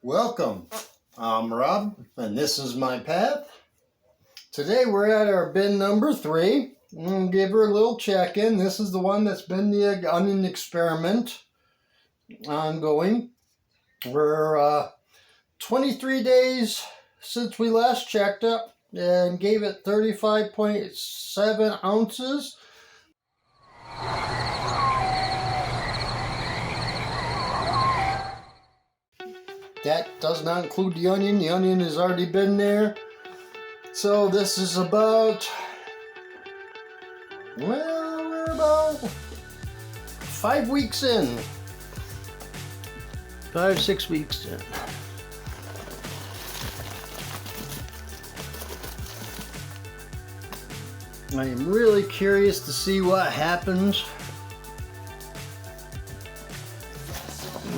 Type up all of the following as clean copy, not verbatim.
Welcome, I'm Rob, and this is my path. Today we're at our bin number 3. I'm going to give her a little check-in. This is the one that's been the onion experiment ongoing. We're 23 days since we last checked it and gave it 35.7 ounces. That does not include the onion. The onion has already been there. So this is about, well, we're about 5 weeks in. 5-6 weeks in. I am really curious to see what happens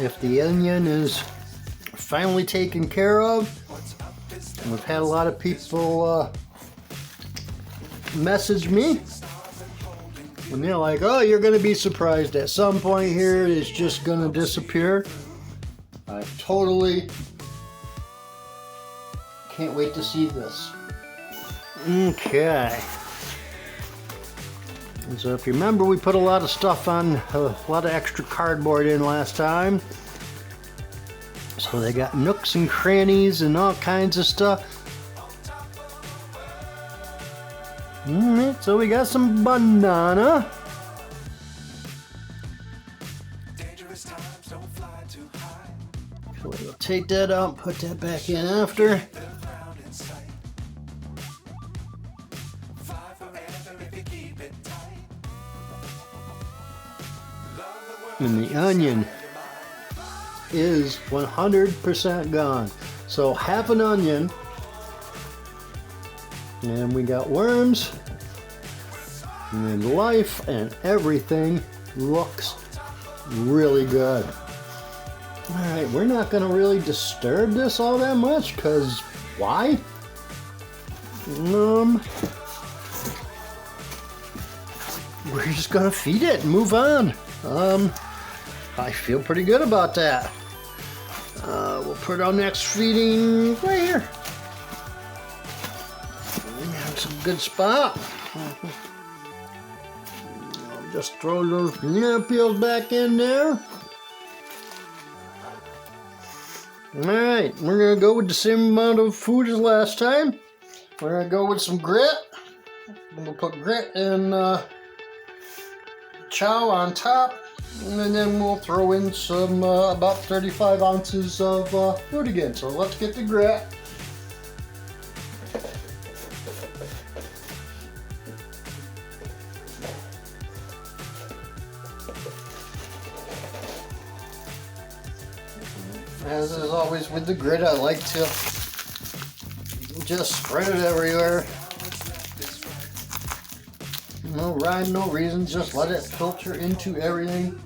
if the onion is finally taken care of. We've had a lot of people message me and they're like, oh, you're gonna be surprised at some point here it's just gonna disappear. I totally can't wait to see this. Okay, and so if you remember, we put a lot of stuff on, a lot of extra cardboard in last time. So they got nooks and crannies and all kinds of stuff. Alright, so we got some banana. So we'll take that out and put that back in after. And the onion is 100% gone. So half an onion, and we got worms and life, and everything looks really good. Alright, we're not gonna really disturb this all that much, because why? We're just gonna feed it and move on. I feel pretty good about that. We'll put our next feeding right here. That's a good spot. I'll just throw those banana peels back in there. Alright, we're going to go with the same amount of food as last time. We're going to go with some grit. We'll put grit and chow on top. And then we'll throw in some about 35 ounces of food again. So let's get the grit. As is always with the grit, I like to just spread it everywhere. No rhyme, no reason, just let it filter into everything.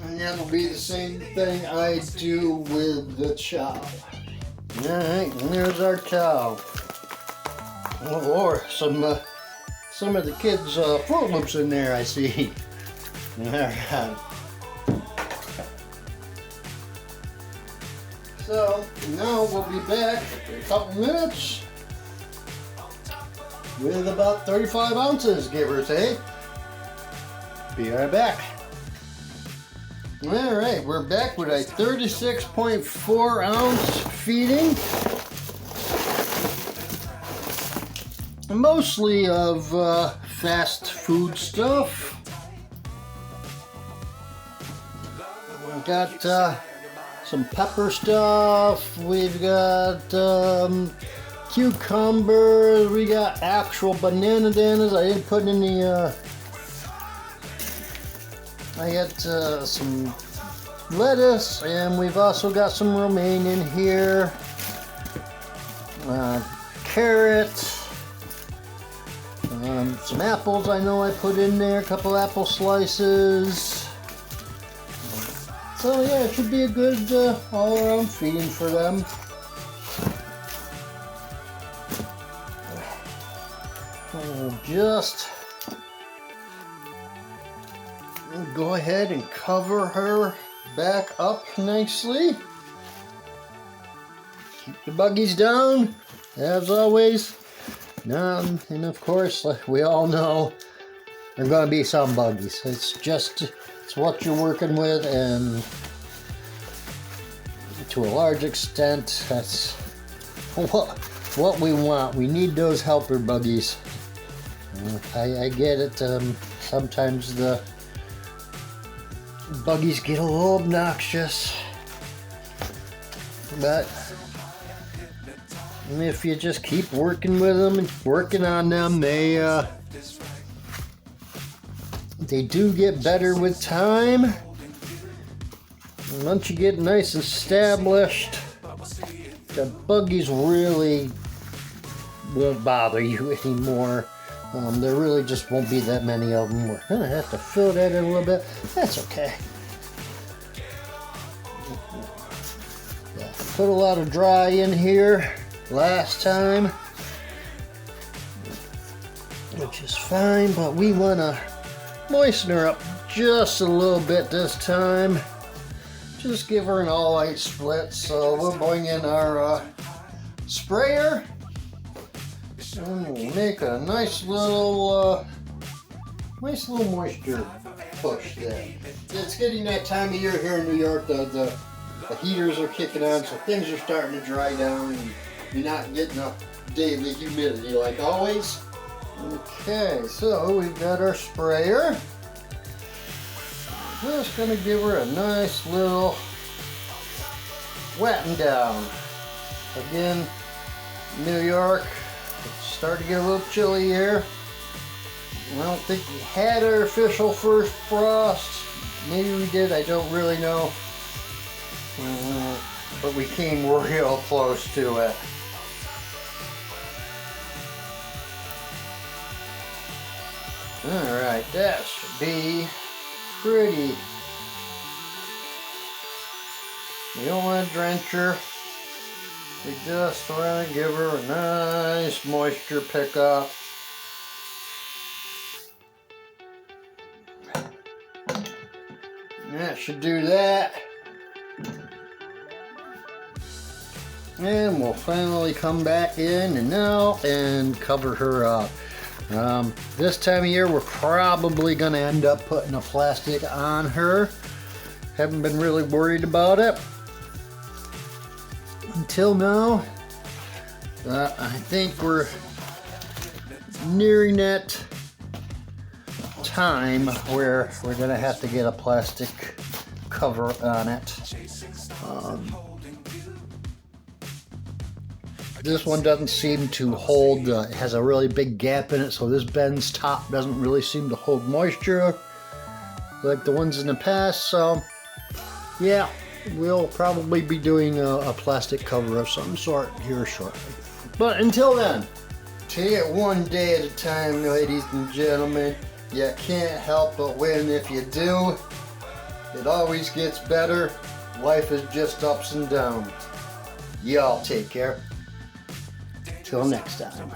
And that'll be the same thing I do with the chow. Alright, and there's our chow. Or some of the kids' Fruit Loops in there, I see. Alright. So, now we'll be back in a couple minutes with about 35 ounces, give or take. Be right back. Alright, we're back with a 36.4 ounce feeding. Mostly of fast food stuff. We've got some pepper stuff. We've got cucumbers, we got actual bananas. I didn't put any, I got some lettuce, and we've also got some romaine in here, carrot, some apples I know I put in there, a couple apple slices. So yeah, it should be a good all-around feeding for them. We'll just go ahead and cover her back up nicely. keep the buggies down, as always. And of course, like we all know, there are going to be some buggies. It's what you're working with, and to a large extent, that's what we want. We need those helper buggies. I get it. Sometimes the buggies get a little obnoxious, but if you just keep working with them and working on them, they do get better with time. And once you get nice and established, the buggies really won't bother you anymore. There really just won't be that many of them. We're gonna have to fill that in a little bit. That's okay. Yeah, put a lot of dry in here last time, which is fine, but we want to moisten her up just a little bit this time. Just give her an all-white split. So we'll bring in our sprayer, and we'll make a nice little moisture push there. It's getting that time of year here in New York. The heaters are kicking on, so things are starting to dry down, and you're not getting a daily humidity like always. Okay, so we've got our sprayer. Just gonna give her a nice little wetting down. Again, New York, it's starting to get a little chilly here. I don't think we had our official first frost. Maybe we did, I don't really know. But we came real close to it. Alright, that should be pretty. You don't want to drench her. We just want to give her a nice moisture pickup. That should do that. And we'll finally come back in and out and cover her up. This time of year we're probably going to end up putting a plastic on her. Haven't been really worried about it until now. I think we're nearing that time where we're going to have to get a plastic cover on it. This one doesn't seem to hold, it has a really big gap in it, so this Ben's top doesn't really seem to hold moisture like the ones in the past. So yeah, we'll probably be doing a plastic cover of some sort here shortly. But until then, take it one day at a time, ladies and gentlemen. You can't help but win if you do. It always gets better. Life is just ups and downs. Y'all take care. Till next time.